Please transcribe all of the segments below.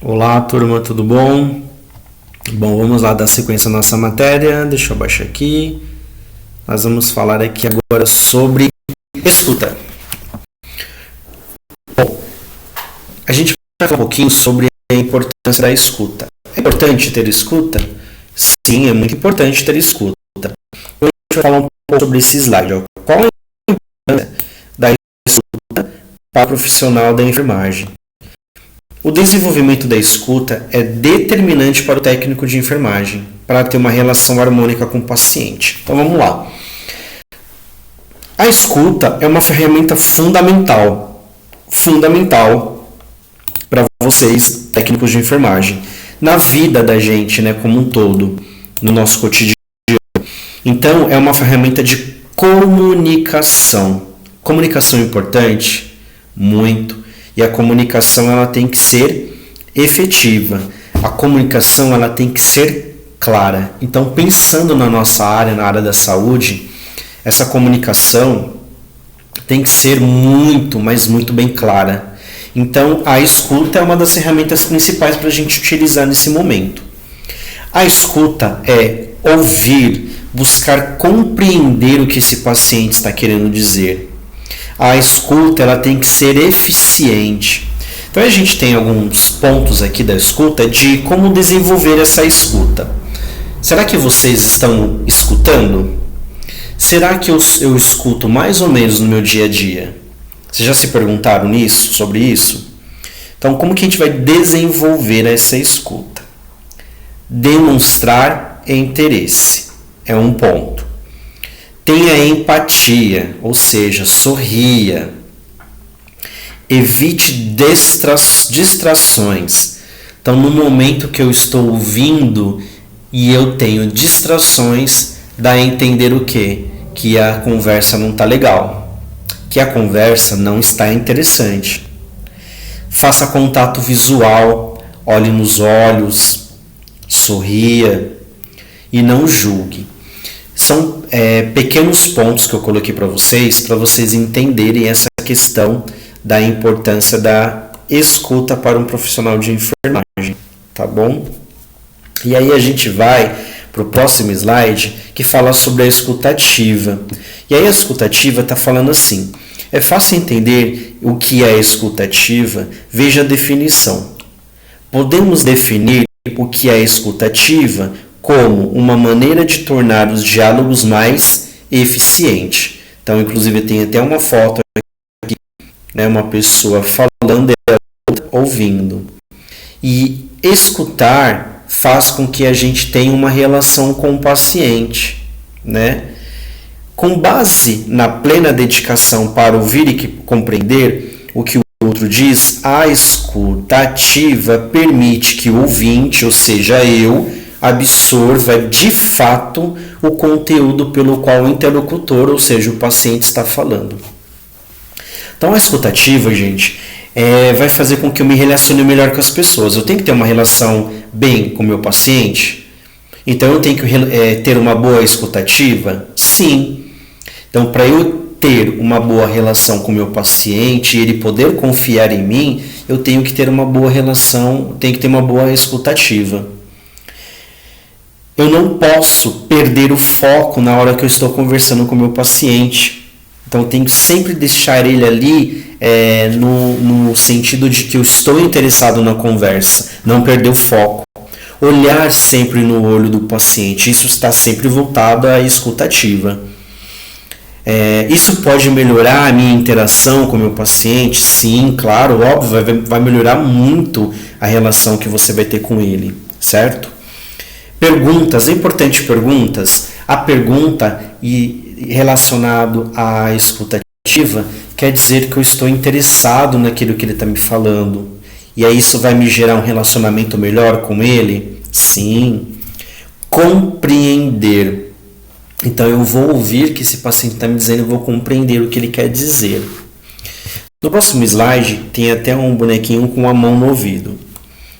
Olá, turma, tudo bom? Bom, vamos lá dar sequência à nossa matéria. Deixa eu baixar aqui. Nós vamos falar aqui agora sobre escuta. Bom, a gente vai falar um pouquinho sobre a importância da escuta. É importante ter escuta? Sim, é muito importante ter escuta. Hoje a gente vai falar um pouco sobre esse slide. Qual é a importância da escuta para o profissional da enfermagem? O desenvolvimento da escuta é determinante para o técnico de enfermagem, para ter uma relação harmônica com o paciente. Então vamos lá. A escuta é uma ferramenta fundamental para vocês, técnicos de enfermagem, na vida da gente, né, como um todo, no nosso cotidiano. Então é uma ferramenta de comunicação. Comunicação é importante? Muito. E a comunicação ela tem que ser efetiva. A comunicação ela tem que ser clara. Então, pensando na nossa área, na área da saúde, essa comunicação tem que ser muito, mas muito bem clara. Então, a escuta é uma das ferramentas principais para a gente utilizar nesse momento. A escuta é ouvir, buscar compreender o que esse paciente está querendo dizer. A escuta ela tem que ser eficiente. Então a gente tem alguns pontos aqui da escuta de como desenvolver essa escuta. Será que vocês estão escutando? Será que eu escuto mais ou menos no meu dia a dia? Vocês já se perguntaram sobre isso? Então como que a gente vai desenvolver essa escuta? Demonstrar interesse é um ponto. Tenha empatia, ou seja, sorria. Evite distrações. Então, no momento que eu estou ouvindo e eu tenho distrações, dá a entender o quê? Que a conversa não está legal, que a conversa não está interessante. Faça contato visual, olhe nos olhos, sorria e não julgue. São pequenos pontos que eu coloquei para vocês entenderem essa questão da importância da escuta para um profissional de enfermagem, tá bom? E aí a gente vai para o próximo slide que fala sobre a escuta ativa. E aí a escuta ativa está falando assim, é fácil entender o que é a escuta ativa, veja a definição. Podemos definir o que é a escuta ativa como uma maneira de tornar os diálogos mais eficientes. Então, inclusive, tem até uma foto aqui, né, uma pessoa falando e a outra ouvindo. E escutar faz com que a gente tenha uma relação com o paciente, né? Com base na plena dedicação para ouvir e compreender o que o outro diz, a escuta ativa permite que o ouvinte, ou seja, eu, absorva de fato o conteúdo pelo qual o interlocutor, ou seja, o paciente está falando. Então a escutativa, gente, vai fazer com que eu me relacione melhor com as pessoas. Eu tenho que ter uma relação bem com o meu paciente? Então eu tenho que ter uma boa escutativa? Sim. Então para eu ter uma boa relação com o meu paciente e ele poder confiar em mim, eu tenho que ter uma boa relação, tenho que ter uma boa escutativa. Eu não posso perder o foco na hora que eu estou conversando com o meu paciente. Então, eu tenho que sempre deixar ele ali no sentido de que eu estou interessado na conversa, não perder o foco. Olhar sempre no olho do paciente, isso está sempre voltado à escutativa. Isso pode melhorar a minha interação com o meu paciente? Sim, claro, óbvio, vai melhorar muito a relação que você vai ter com ele, certo? Perguntas, é importante perguntas. A pergunta relacionado à escutativa quer dizer que eu estou interessado naquilo que ele está me falando. E aí isso vai me gerar um relacionamento melhor com ele? Sim. Compreender. Então eu vou ouvir o que esse paciente está me dizendo, eu vou compreender o que ele quer dizer. No próximo slide tem até um bonequinho com a mão no ouvido.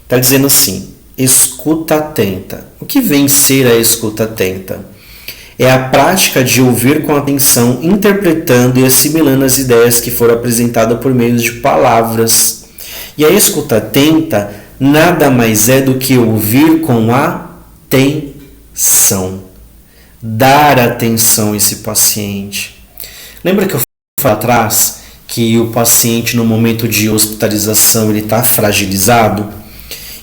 Está dizendo assim, escuta atenta. O que vem ser a escuta atenta? É a prática de ouvir com atenção, interpretando e assimilando as ideias que foram apresentadas por meio de palavras. E a escuta atenta nada mais é do que ouvir com atenção. Dar atenção a esse paciente. Lembra que eu falei atrás que o paciente no momento de hospitalização ele está fragilizado?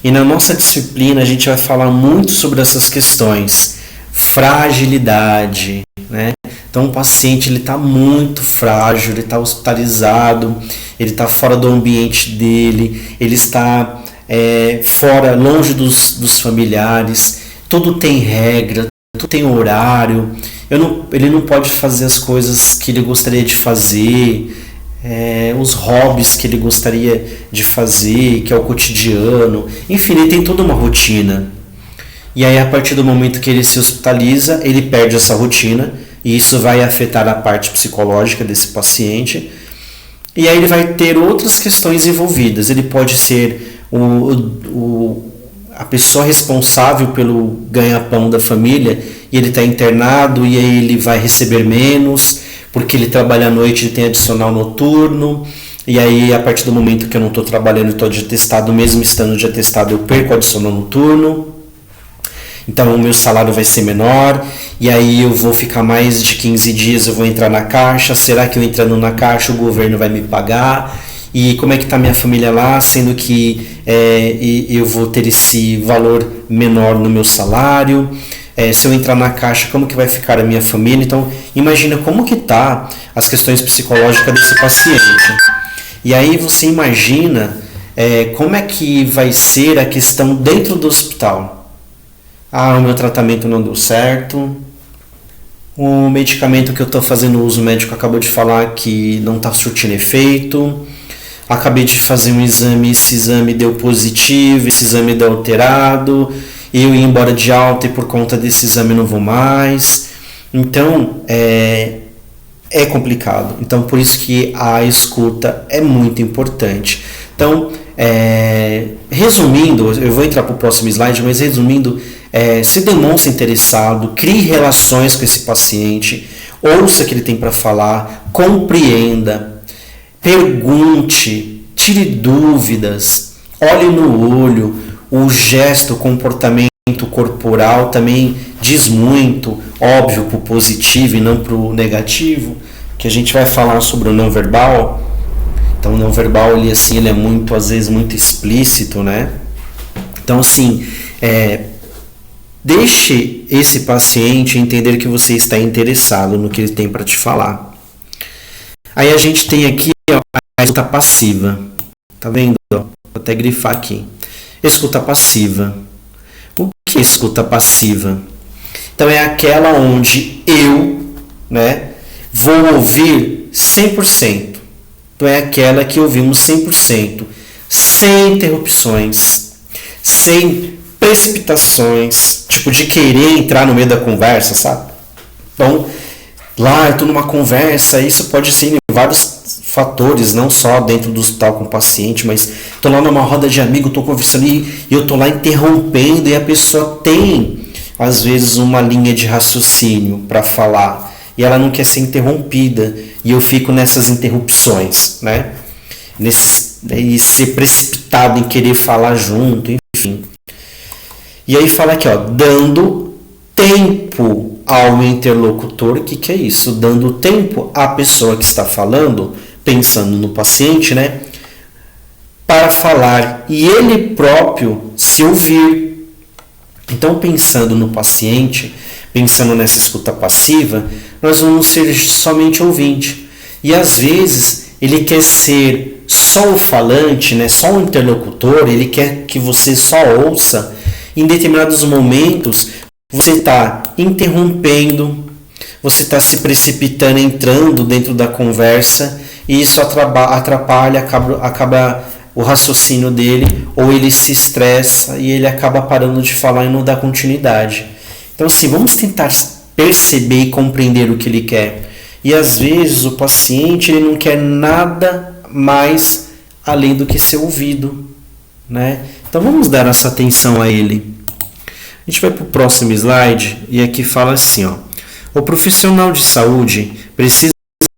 E na nossa disciplina a gente vai falar muito sobre essas questões. Fragilidade, né? Então o paciente ele está muito frágil, ele está hospitalizado, ele está fora do ambiente dele, ele está fora, longe dos familiares, tudo tem regra, tudo tem horário, ele não pode fazer as coisas que ele gostaria de fazer, os hobbies que ele gostaria de fazer, que é o cotidiano, enfim, ele tem toda uma rotina. E aí a partir do momento que ele se hospitaliza, ele perde essa rotina, e isso vai afetar a parte psicológica desse paciente. E aí ele vai ter outras questões envolvidas. Ele pode ser a pessoa responsável pelo ganha-pão da família, e ele está internado, e aí ele vai receber menos, porque ele trabalha à noite e tem adicional noturno. E aí a partir do momento que eu não estou trabalhando e estou de atestado, mesmo estando de atestado, eu perco o adicional noturno. Então o meu salário vai ser menor, e aí eu vou ficar mais de 15 dias, eu vou entrar na caixa, será que eu entrando na caixa o governo vai me pagar? E como é que está minha família lá, sendo que eu vou ter esse valor menor no meu salário? Se eu entrar na caixa, como que vai ficar a minha família? Então imagina como que está as questões psicológicas desse paciente. E aí você imagina como é que vai ser a questão dentro do hospital. O meu tratamento não deu certo, o medicamento que eu estou fazendo uso, o médico acabou de falar que não está surtindo efeito, acabei de fazer um exame, esse exame deu positivo, esse exame deu alterado, eu ia embora de alta e por conta desse exame não vou mais. Então é complicado. Então por isso que a escuta é muito importante. Então resumindo, eu vou entrar para o próximo slide, mas resumindo, se demonstre interessado, crie relações com esse paciente, ouça o que ele tem para falar, compreenda, pergunte, tire dúvidas, olhe no olho, o gesto, o comportamento corporal também diz muito, óbvio, para o positivo e não para o negativo, que a gente vai falar sobre o não verbal. Então o não verbal ele é muito, às vezes, muito explícito, né? Então assim, deixe esse paciente entender que você está interessado no que ele tem para te falar. Aí a gente tem aqui a escuta passiva. Tá vendo? Vou até grifar aqui. Escuta passiva. O que é escuta passiva? Então é aquela onde eu, vou ouvir 100%. Então é aquela que ouvimos 100%, sem interrupções, sem precipitações, tipo de querer entrar no meio da conversa, sabe? Então, lá eu estou numa conversa, isso pode ser em vários fatores, não só dentro do hospital com o paciente, mas estou lá numa roda de amigos, estou conversando e eu estou lá interrompendo e a pessoa tem, às vezes, uma linha de raciocínio para falar e ela não quer ser interrompida e eu fico nessas interrupções, né? E ser precipitado em querer falar junto, enfim. E aí fala aqui, dando tempo ao interlocutor. O que é isso? Dando tempo à pessoa que está falando, pensando no paciente, para falar e ele próprio se ouvir. Então, pensando no paciente, pensando nessa escuta passiva, nós vamos ser somente ouvinte. E às vezes ele quer ser só o falante, só o interlocutor, ele quer que você só ouça. Em determinados momentos, você está interrompendo, você está se precipitando, entrando dentro da conversa, e isso atrapalha, acaba o raciocínio dele, ou ele se estressa e ele acaba parando de falar e não dá continuidade. Então, assim, vamos tentar perceber e compreender o que ele quer. E às vezes o paciente ele não quer nada mais além do que ser ouvido, Então vamos dar essa atenção a ele. A gente vai para o próximo slide e aqui fala assim, o profissional de saúde precisa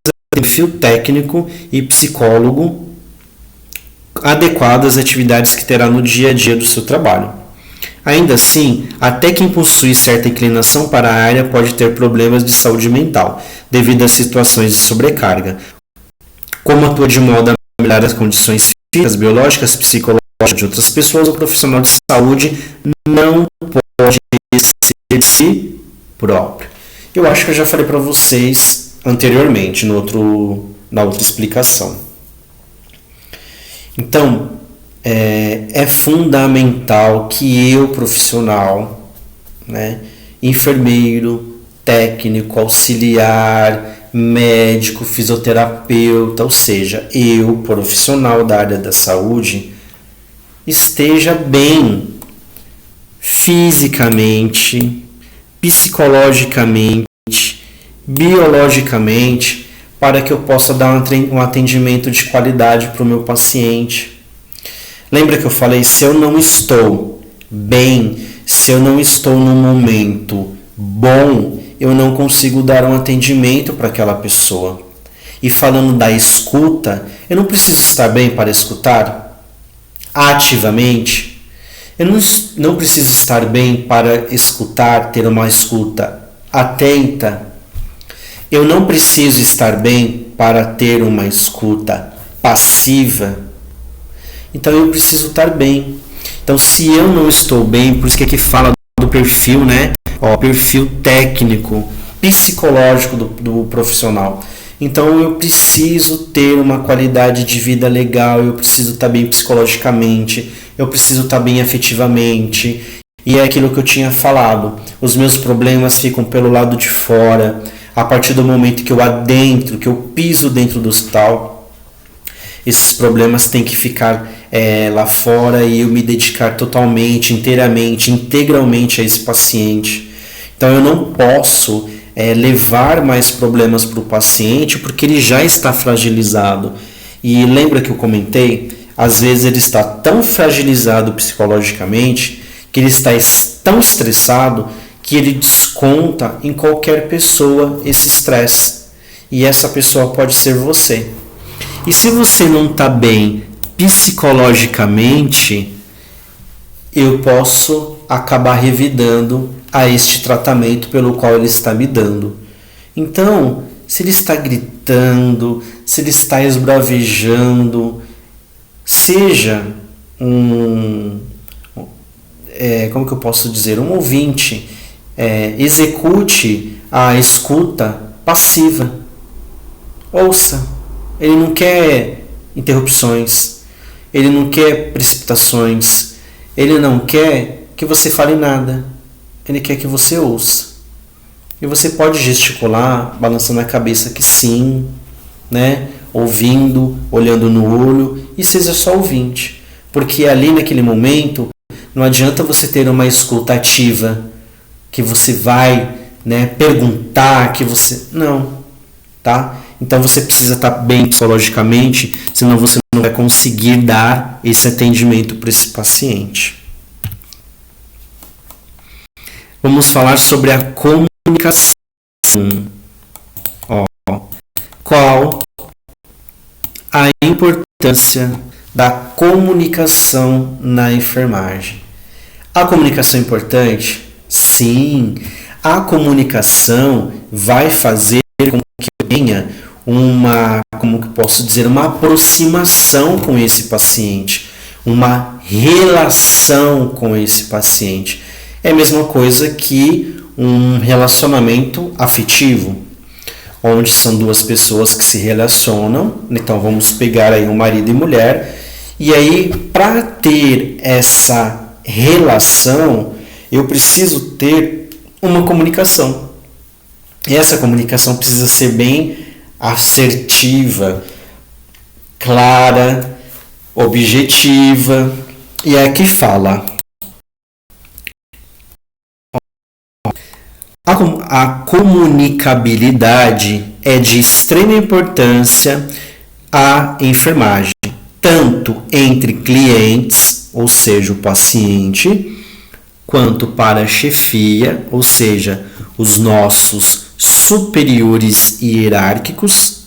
ter perfil técnico e psicólogo adequadas às atividades que terá no dia a dia do seu trabalho. Ainda assim, até quem possui certa inclinação para a área pode ter problemas de saúde mental, devido a situações de sobrecarga, como atua de modo a melhorar as condições físicas, biológicas, psicológicas de outras pessoas. O profissional de saúde não pode ser de si próprio. Eu acho que eu já falei para vocês anteriormente, na outra explicação. Então, é fundamental que eu, profissional, né, enfermeiro, técnico, auxiliar, médico, fisioterapeuta, ou seja, eu, profissional da área da saúde, esteja bem fisicamente, psicologicamente, biologicamente, para que eu possa dar um atendimento de qualidade para o meu paciente. Lembra que eu falei, se eu não estou bem, se eu não estou num momento bom, eu não consigo dar um atendimento para aquela pessoa. E falando da escuta, eu não preciso estar bem para escutar ativamente. Eu não preciso estar bem para escutar, ter uma escuta atenta. Eu não preciso estar bem para ter uma escuta passiva. Então eu preciso estar bem. Então se eu não estou bem, por isso que aqui fala do perfil, né? Perfil técnico, psicológico do profissional. Então eu preciso ter uma qualidade de vida legal, eu preciso estar bem psicologicamente, eu preciso estar bem afetivamente. E é aquilo que eu tinha falado, os meus problemas ficam pelo lado de fora. A partir do momento que eu adentro, que eu piso dentro do hospital, esses problemas têm que ficar lá fora e eu me dedicar totalmente, inteiramente, integralmente a esse paciente. Então eu não posso levar mais problemas para o paciente porque ele já está fragilizado. E lembra que eu comentei? Às vezes ele está tão fragilizado psicologicamente que ele está tão estressado que ele desconta em qualquer pessoa esse estresse. E essa pessoa pode ser você. E se você não está bem psicologicamente, eu posso acabar revidando a este tratamento pelo qual ele está me dando. Então, se ele está gritando, se ele está esbravejando, seja como que eu posso dizer, um ouvinte, execute a escuta passiva. Ouça. Ele não quer interrupções, ele não quer precipitações, ele não quer que você fale nada, ele quer que você ouça. E você pode gesticular, balançando a cabeça que sim, né? Ouvindo, olhando no olho, e seja só ouvinte. Porque ali naquele momento, não adianta você ter uma escuta ativa, que você vai, né, perguntar, que você... Não, tá? Então você precisa estar bem psicologicamente, senão você não vai conseguir dar esse atendimento para esse paciente. Vamos falar sobre a comunicação. Qual a importância da comunicação na enfermagem? A comunicação é importante? Sim. A comunicação vai fazer com que eu tenha uma aproximação com esse paciente, uma relação com esse paciente. É a mesma coisa que um relacionamento afetivo, onde são duas pessoas que se relacionam. Então vamos pegar aí um marido e mulher, e aí para ter essa relação eu preciso ter uma comunicação. E essa comunicação precisa ser bem assertiva, clara, objetiva. E aqui fala: a comunicabilidade é de extrema importância à enfermagem, tanto entre clientes, ou seja, o paciente, quanto para a chefia, ou seja, os nossos superiores hierárquicos,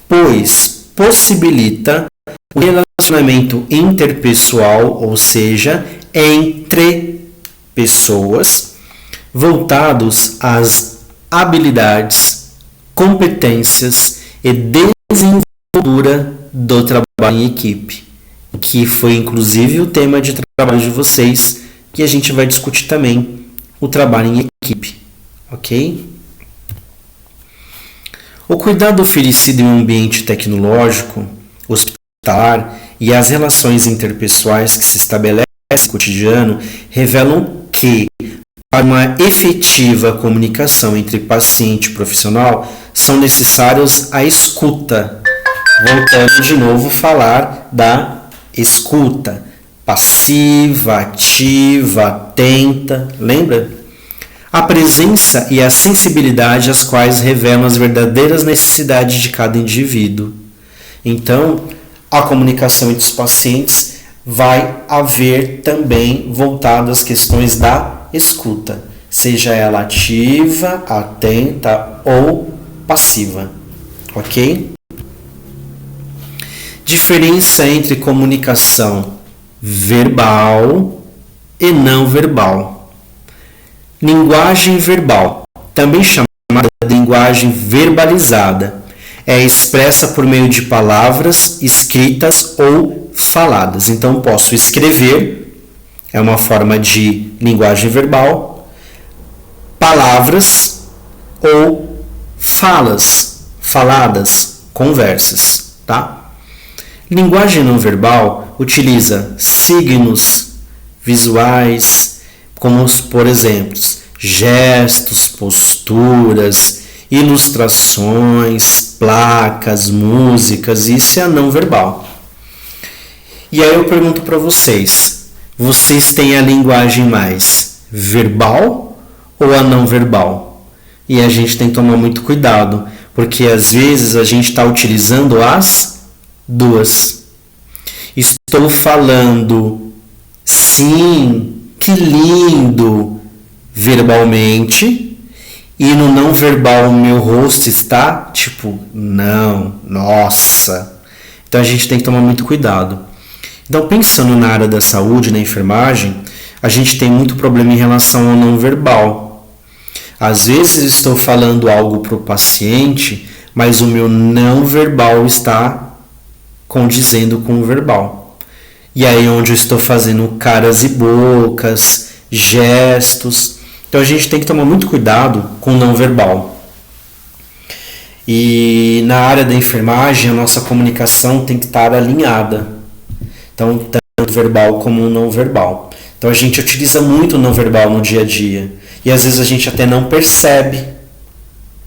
pois possibilita O relacionamento interpessoal, ou seja, entre pessoas, voltados às habilidades, competências e desenvoltura do trabalho em equipe, que foi inclusive o tema de trabalho de vocês, que a gente vai discutir também o trabalho em equipe, ok? O cuidado oferecido em um ambiente tecnológico, hospitalar e as relações interpessoais que se estabelecem no cotidiano revelam que, para uma efetiva comunicação entre paciente e profissional, são necessários a escuta. Voltando de novo a falar da escuta. Passiva, ativa, atenta, lembra? A presença e a sensibilidade as quais revelam as verdadeiras necessidades de cada indivíduo. Então, a comunicação entre os pacientes vai haver também voltado às questões da escuta, seja ela ativa, atenta ou passiva, ok? Diferença entre comunicação verbal e não verbal. Linguagem verbal, também chamada de linguagem verbalizada, é expressa por meio de palavras escritas ou faladas. Então, posso escrever, é uma forma de linguagem verbal, palavras ou faladas, conversas, tá? Linguagem não verbal utiliza signos visuais, como, por exemplo, gestos, posturas, ilustrações, placas, músicas, isso é não verbal. E aí eu pergunto para vocês, vocês têm a linguagem mais verbal ou a não verbal? E a gente tem que tomar muito cuidado, porque às vezes a gente está utilizando as duas. Estou falando sim, que lindo, verbalmente, e no não verbal o meu rosto está tipo, não, nossa. Então a gente tem que tomar muito cuidado. Então, pensando na área da saúde, na enfermagem, a gente tem muito problema em relação ao não verbal. Às vezes estou falando algo para o paciente, mas o meu não verbal está condizendo com o verbal. E aí onde eu estou fazendo caras e bocas, gestos. Então a gente tem que tomar muito cuidado com o não verbal. E na área da enfermagem, a nossa comunicação tem que estar alinhada. Então, tanto verbal como não verbal. Então a gente utiliza muito o não verbal no dia a dia. E às vezes a gente até não percebe.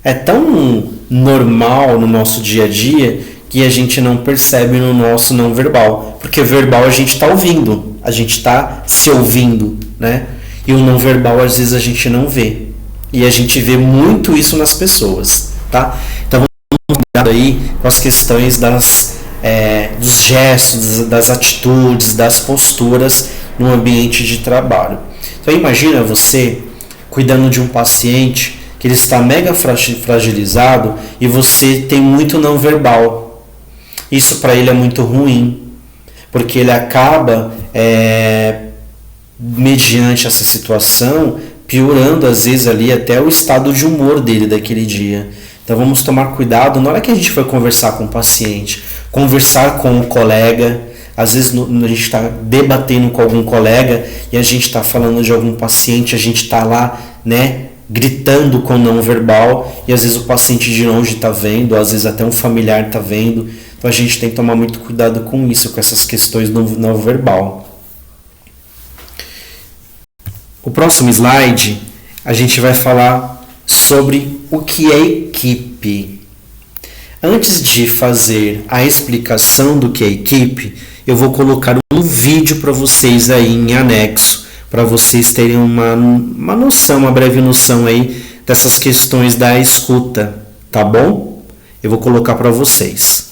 É tão normal no nosso dia a dia que a gente não percebe no nosso não verbal. Porque verbal a gente está ouvindo, a gente está se ouvindo, né? E o não verbal às vezes a gente não vê. E a gente vê muito isso nas pessoas, tá? Então vamos cuidar aí com as questões dos gestos, das atitudes, das posturas no ambiente de trabalho. Então imagina você cuidando de um paciente que ele está mega fragilizado e você tem muito não verbal. Isso para ele é muito ruim, porque ele acaba, mediante essa situação, piorando às vezes ali até o estado de humor dele daquele dia. Então vamos tomar cuidado na hora que a gente vai conversar com o paciente, conversar com o colega. Às vezes a gente está debatendo com algum colega e a gente está falando de algum paciente, a gente está lá, né, gritando com não verbal, e às vezes o paciente de longe está vendo, às vezes até um familiar está vendo. Então a gente tem que tomar muito cuidado com isso, com essas questões do não verbal. O próximo slide a gente vai falar sobre o que é equipe. Antes de fazer a explicação do que é equipe, eu vou colocar um vídeo para vocês aí em anexo, para vocês terem uma noção, uma breve noção aí dessas questões da escuta, tá bom? Eu vou colocar para vocês.